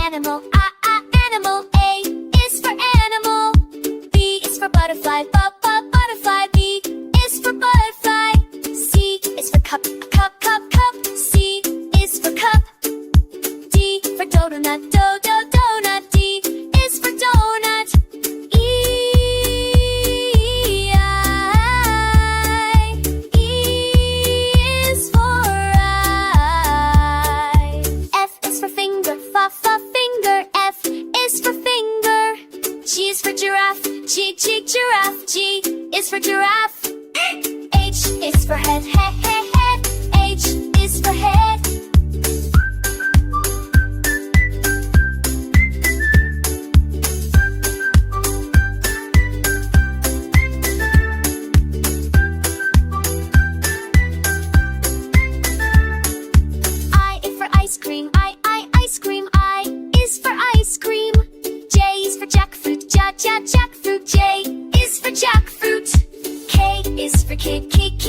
animal, animal. A is for animal. B is for butterfly, butterfly. B is for butterfly. C is for cup, cup. C is for cup. D for donut, donut. D is for donut. Giraffe. G is for giraffe. H is for head, head. H is for head. I is for ice cream, ice cream. I is for ice cream. J is for jackfruit, jackfruit. J is for jackfruit. K is for kid, kid.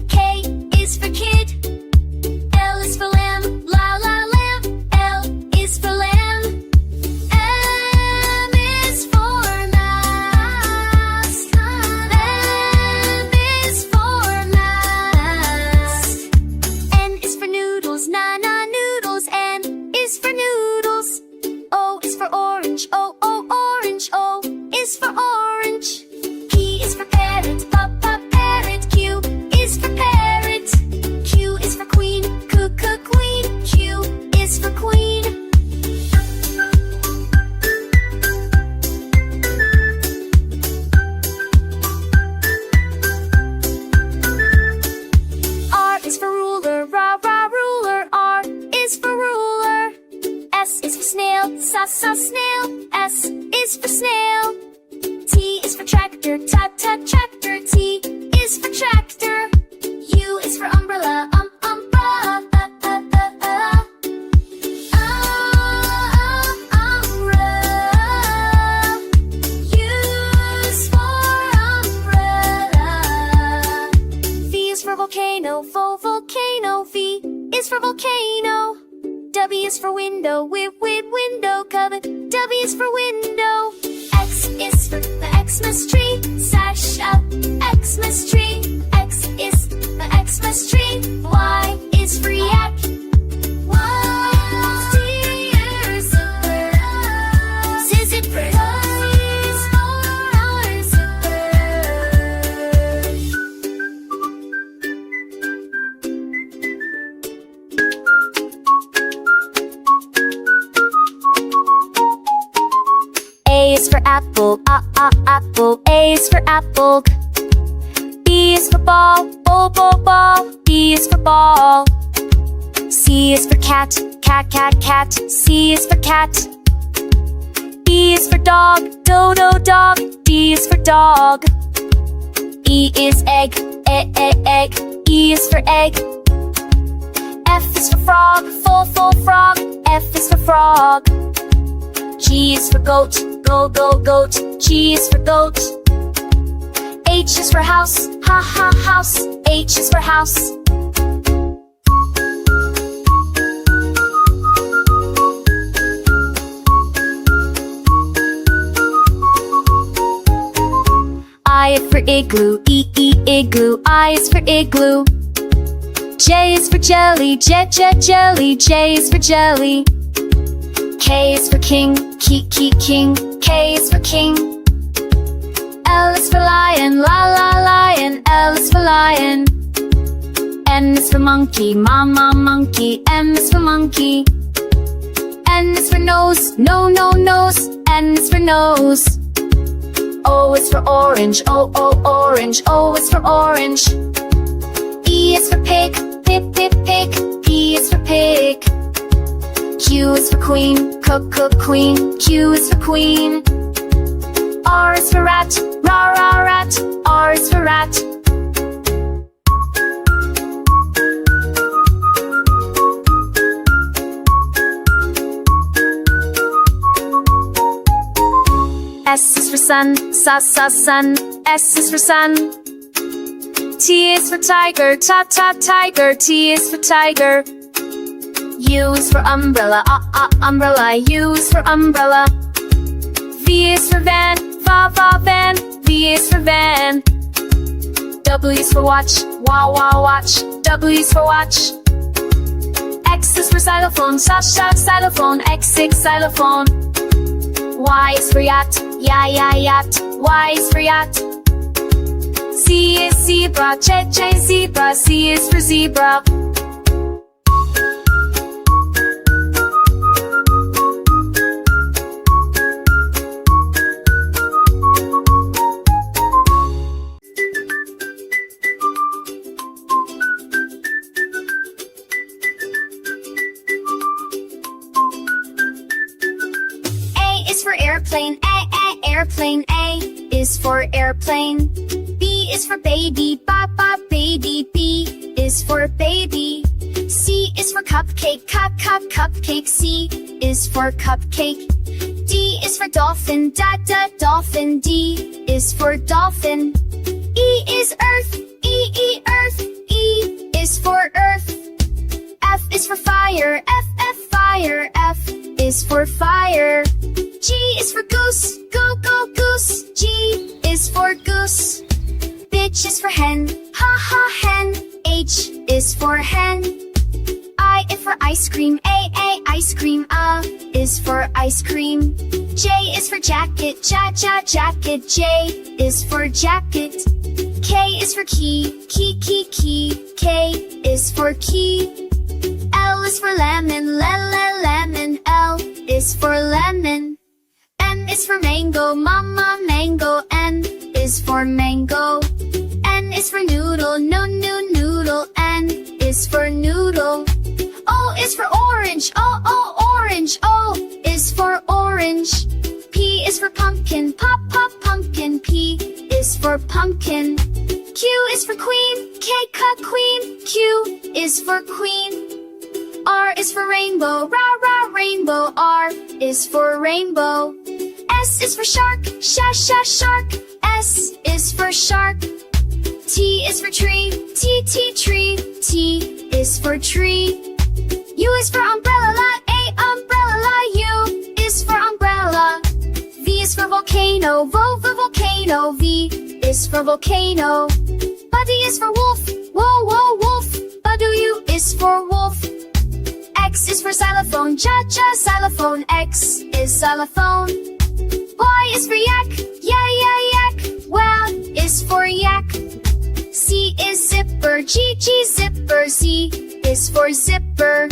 K is for kid. L is for lamb, lamb. L is for lamb. M is for mouse. M is for mouse. N is for noodles, noodles. N is for noodles. O is for orange, orange. O is for orange. P is for parrot, parrot. Q is for parrot. Q is for queen, queen. Q is for queen. R is for ruler, ruler. R is for ruler. S is for snail, snail. S is for snail. T is for tractor, tractor. T is for tractor. U is for umbrella, umbrella. Umbrella. U is for umbrella. V is for volcano, volcano. V is for volcano. W is for window, window cover. W is for window. X is for the Xmas tree, sash up, Xmas tree. X is the Xmas tree. Y is for yak. Y dear zipper, zipper. Is for our zipper. A is for apple, apple. A is for apple. B is for ball, ball. B is for ball. C is for cat, cat. C is for cat. D is for dog, dog. D is for dog. E is egg, egg. E is for egg. F is for frog, full frog. F is for frog. G is for goat, goat. G is for goat. H is for house, house. H is for house. I is for igloo, igloo. I is for igloo. J is for jelly, jelly. J is for jelly. K is for king, king. K is for king. L is for lion, lion. L is for lion. N is for monkey, monkey. M is for monkey. N is for nose, nose. N is for nose. O is for orange, orange. O is for orange. E is for pig, pig. P is for pig. Q is for queen, queen. Q is for queen. R is for rat, rat. R is for rat. S is for sun, sun. S is for sun. T is for tiger, tiger. T is for tiger. U is for umbrella, umbrella. U is for umbrella. V is for van, van. V is for van. W is for watch, watch. W is for watch. X is for xylophone, xylophone. X is xylophone. Y is for yacht, yacht. Y is for yacht. Z is zebra, zebra. Z is for zebra. Is for airplane, airplane. A is for airplane. B is for baby, baby. B is for baby. C is for cupcake, cupcake. C is for cupcake. D is for dolphin, dolphin. D is for dolphin. E is earth, earth. E is for earth. F is for fire, fire. F is for fire. G is for goose, goose. G is for goose. H is for hen, hen. H is for hen. I is for ice cream, ice cream. Is for ice cream. J is for jacket, jacket. J is for jacket. K is for key, key. K is for key. L is for lemon, lemon. L is for lemon. M is for mango, mango. N is for mango. N is for noodle, noodle. N is for noodle. O is for orange, orange. O is for orange. P is for pumpkin, pumpkin. P is for pumpkin. Q is for queen, queen. Q is for queen. R is for rainbow, rainbow. R is for rainbow. S is for shark, shark. S is for shark. T is for tree, tree. T is for tree. U is for umbrella, umbrella. U is for umbrella. V is for volcano, volcano. V is for volcano. Buddy is for wolf, wolf. W is for wolf. X is for xylophone, xylophone. X is xylophone. Y is for yak, yak. Y is for yak. Z is zipper, G zipper. Z is for zipper.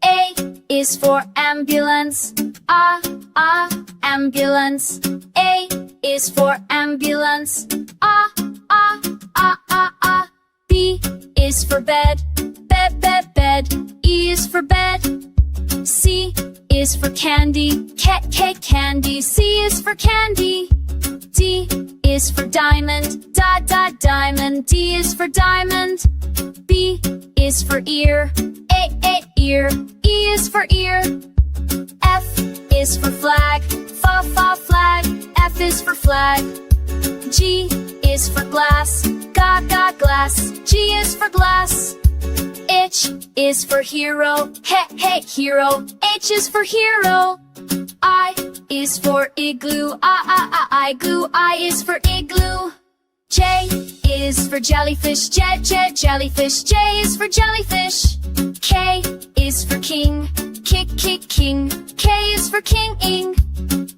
A is for ambulance, ambulance. A is for ambulance, B is for bed, bed. E is for bed. C is for candy, candy. C is for candy. D is for diamond, diamond. D is for diamond. B is for ear, ear. E is for ear. F is for flag, flag. F is for flag. G is for glass, glass. G is for glass. H is for hero, hero. H is for hero. I is for igloo, igloo. I is for igloo. J is for jellyfish, jellyfish. J is for jellyfish. K is for king, king. K is for king.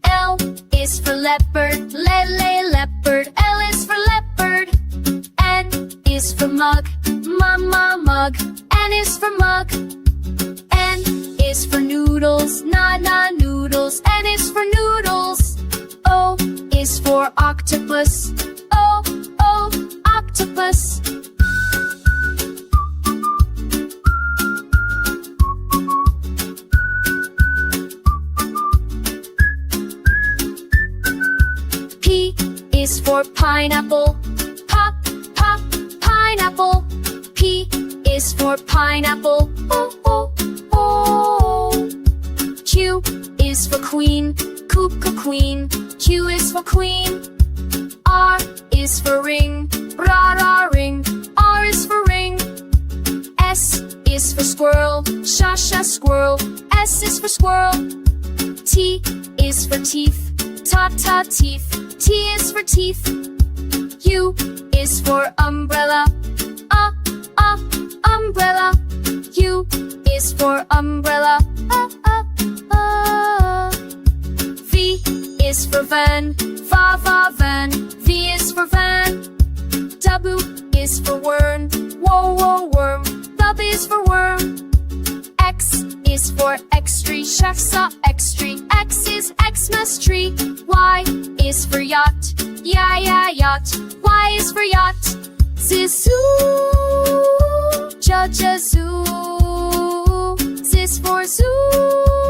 L is for leopard, leopard. L is for leopard. N is for mug, mug. N is for mug. N is for noodles, noodles. N is for noodles. O is for octopus, octopus. P is for pineapple, pineapple. P is for pineapple, Q is for queen, queen. Q is for queen. R is is for ring, ra ra ring. R is for ring. S is for squirrel, sha sha squirrel. S is for squirrel. T is for teeth, ta ta teeth. T is for teeth. U is for umbrella, umbrella. U is for umbrella, V is for van, va va van. V is for van. W is for worm, wo wo worm. W is for worm. X is for x-tree, shaksa x-tree. X is Xmas tree. Y is for yacht, ya ya yacht. Y is for yacht. Z zoo, ja ja zoo. Z is for zoo.